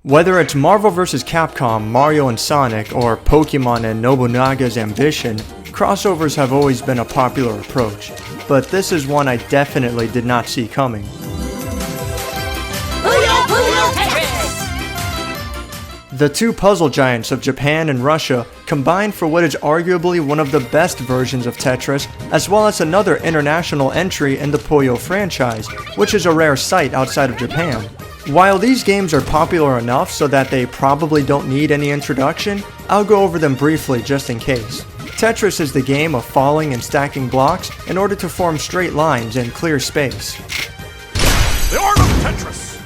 Whether it's Marvel vs. Capcom, Mario and Sonic, or Pokemon and Nobunaga's Ambition, crossovers have always been a popular approach, but this is one I definitely did not see coming. Puyo Puyo Tetris! The two puzzle giants of Japan and Russia combined for what is arguably one of the best versions of Tetris, as well as another international entry in the Puyo franchise, which is a rare sight outside of Japan. While these games are popular enough so that they probably don't need any introduction, I'll go over them briefly just in case. Tetris is the game of falling and stacking blocks in order to form straight lines and clear space. The art of Tetris!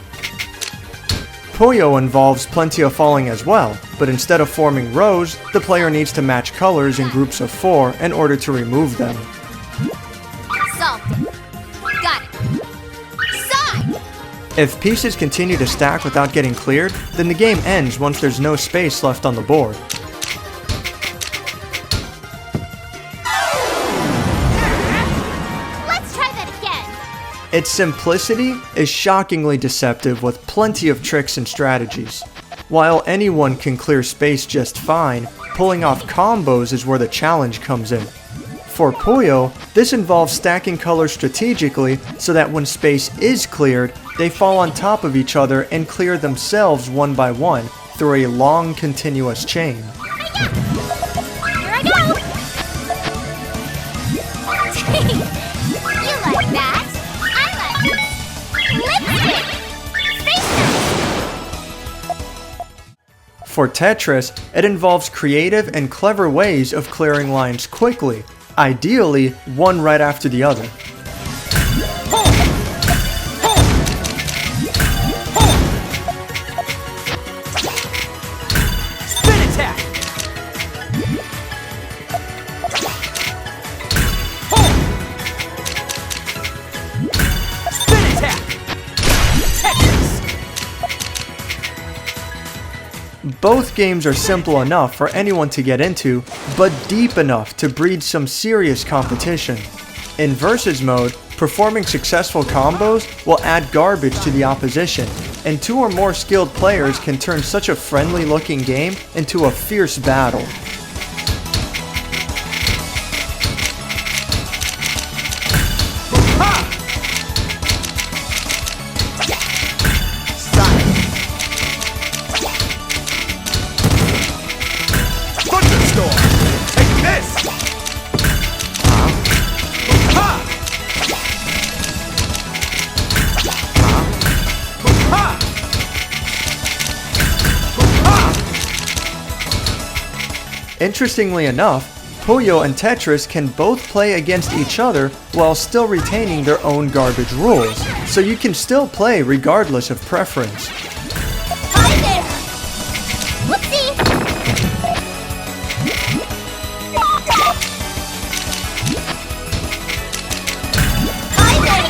Puyo involves plenty of falling as well, but instead of forming rows, the player needs to match colors in groups of 4 in order to remove them. Solved. Got it. Side! If pieces continue to stack without getting cleared, then the game ends once there's no space left on the board. Let's try that again. Its simplicity is shockingly deceptive with plenty of tricks and strategies. While anyone can clear space just fine, pulling off combos is where the challenge comes in. For Puyo, this involves stacking colors strategically so that when space is cleared, they fall on top of each other and clear themselves one by one through a long continuous chain. Here I go! You like that? I like lipstick! Face. For Tetris, it involves creative and clever ways of clearing lines quickly, ideally one right after the other. Spin attack! Spin attack! Tetris! Both games are simple enough for anyone to get into, but deep enough to breed some serious competition. In Versus mode, performing successful combos will add garbage to the opposition, and 2 or more skilled players can turn such a friendly looking game into a fierce battle. Thunderstorm! Take this! Interestingly enough, Puyo and Tetris can both play against each other while still retaining their own garbage rules, so you can still play regardless of preference. Hi there! Whoopsie! Hi there!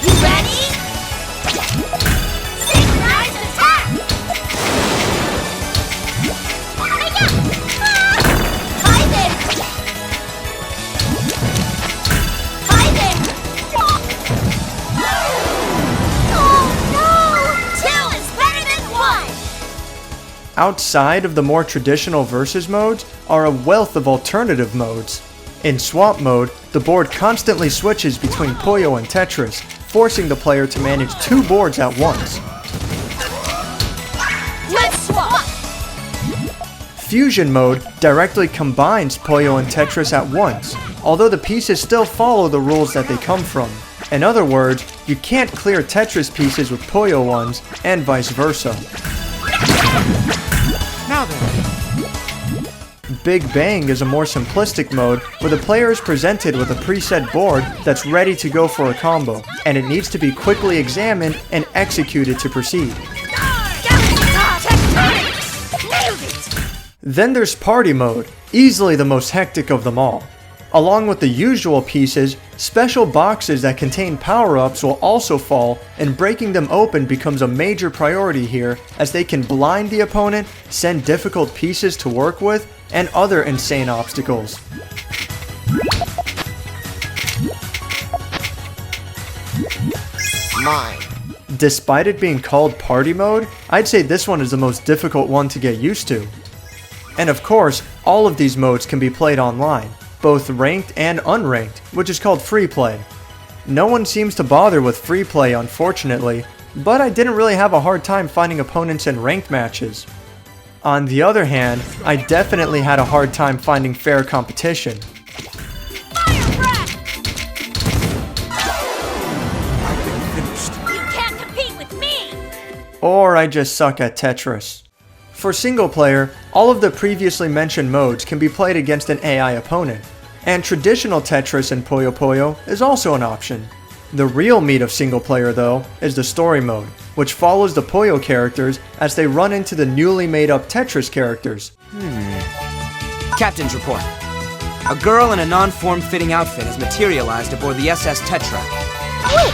You ready? Synchronized attack! Hi there! Hi there! Oh no! 2 is better than 1! Outside of the more traditional versus modes are a wealth of alternative modes. In swap mode, the board constantly switches between Puyo and Tetris, forcing the player to manage 2 boards at once. Let's swap! Fusion mode directly combines Puyo and Tetris at once, although the pieces still follow the rules that they come from. In other words, you can't clear Tetris pieces with Puyo ones, and vice versa. Now then. Big Bang is a more simplistic mode where the player is presented with a preset board that's ready to go for a combo, and it needs to be quickly examined and executed to proceed. Nailed it! Then there's Party mode, easily the most hectic of them all. Along with the usual pieces, special boxes that contain power-ups will also fall, and breaking them open becomes a major priority here as they can blind the opponent, send difficult pieces to work with, and other insane obstacles. Mine. Despite it being called Party Mode, I'd say this one is the most difficult one to get used to. And of course, all of these modes can be played online, both ranked and unranked, which is called free play. No one seems to bother with free play, unfortunately, but I didn't really have a hard time finding opponents in ranked matches. On the other hand, I definitely had a hard time finding fair competition. Fire breath! I've been finished. You can't compete with me! Or I just suck at Tetris. For single player, all of the previously mentioned modes can be played against an AI opponent, and traditional Tetris in Puyo Puyo is also an option. The real meat of single player though is the story mode, which follows the Puyo characters as they run into the newly made up Tetris characters. Captain's report. A girl in a non-form-fitting outfit has materialized aboard the SS Tetra. Wait!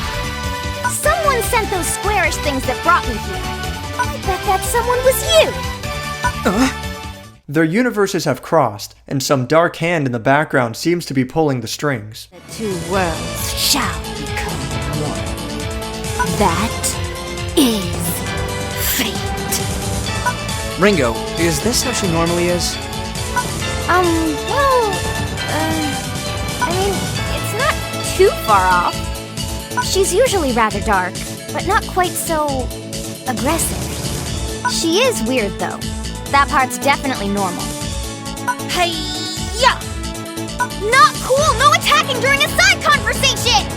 Someone sent those squarish things that brought me here. I bet that someone was you! Their universes have crossed, and some dark hand in the background seems to be pulling the strings. The two worlds shall become one. That is fate. Ringo, is this how she normally is? I mean, it's not too far off. She's usually rather dark, but not quite so aggressive. She is weird, though. That part's definitely normal. Hey-ya! Not cool! No attacking during a side conversation!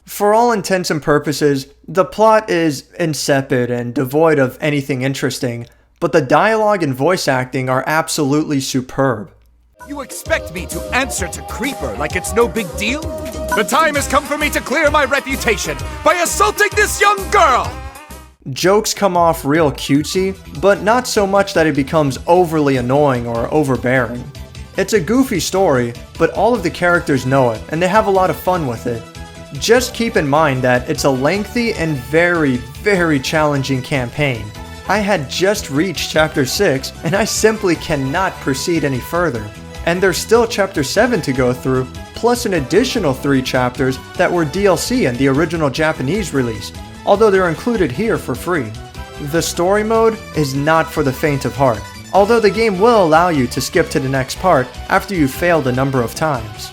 For all intents and purposes, the plot is insipid and devoid of anything interesting, but the dialogue and voice acting are absolutely superb. You expect me to answer to Creeper like it's no big deal? The time has come for me to clear my reputation by assaulting this young girl! Jokes come off real cutesy, but not so much that it becomes overly annoying or overbearing. It's a goofy story, but all of the characters know it, and they have a lot of fun with it. Just keep in mind that it's a lengthy and very, very challenging campaign. I had just reached Chapter 6, and I simply cannot proceed any further. And there's still Chapter 7 to go through, plus an additional 3 chapters that were DLC in the original Japanese release, although they're included here for free. The story mode is not for the faint of heart, although the game will allow you to skip to the next part after you've failed a number of times.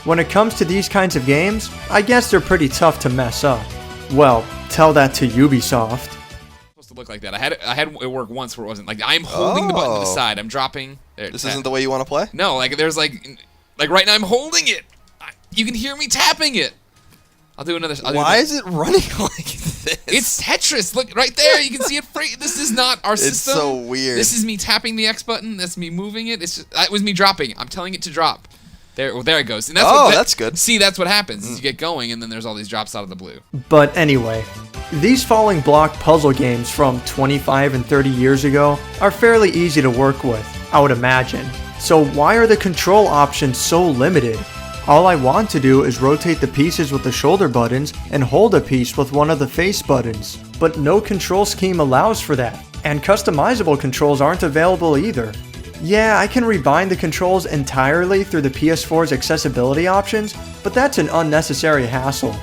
When it comes to these kinds of games, I guess they're pretty tough to mess up. Well, tell that to Ubisoft. Supposed to look like that. I had it work once where it wasn't like I'm holding the button to the side. I'm dropping. This isn't the way you want to play? No, like there's like right now I'm holding it. You can hear me tapping it. I'll do another. Why is it running like this? It's Tetris. Look right there. You can see it free. This is not our system. It's so weird. This is me tapping the X button. That's me moving it. It's just, that was me dropping. I'm telling it to drop. There it goes. And that's that's good. See, that's what happens. Is you get going, and then there's all these drops out of the blue. But anyway, these falling block puzzle games from 25 and 30 years ago are fairly easy to work with, I would imagine. So why are the control options so limited? All I want to do is rotate the pieces with the shoulder buttons and hold a piece with one of the face buttons. But no control scheme allows for that, and customizable controls aren't available either. Yeah, I can rebind the controls entirely through the PS4's accessibility options, but that's an unnecessary hassle.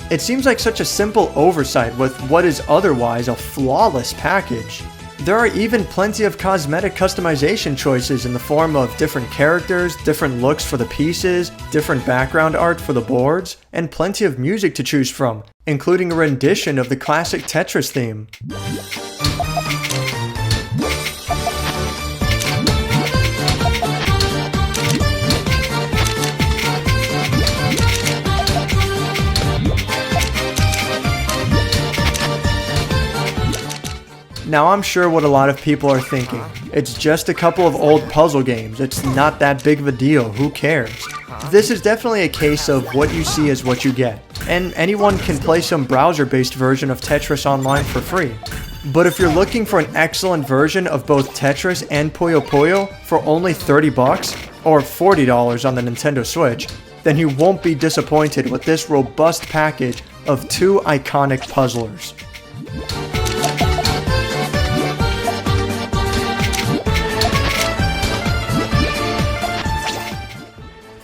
It seems like such a simple oversight with what is otherwise a flawless package. There are even plenty of cosmetic customization choices in the form of different characters, different looks for the pieces, different background art for the boards, and plenty of music to choose from, including a rendition of the classic Tetris theme. Now I'm sure what a lot of people are thinking. It's just a couple of old puzzle games. It's not that big of a deal. Who cares? This is definitely a case of what you see is what you get. And anyone can play some browser-based version of Tetris online for free. But if you're looking for an excellent version of both Tetris and Puyo Puyo for only $30 or $40 on the Nintendo Switch, then you won't be disappointed with this robust package of 2 iconic puzzlers.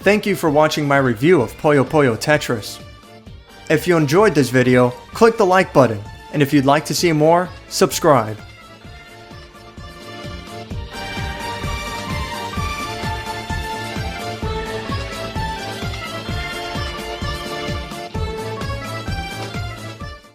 Thank you for watching my review of Puyo Puyo Tetris. If you enjoyed this video, click the like button, and if you'd like to see more, subscribe.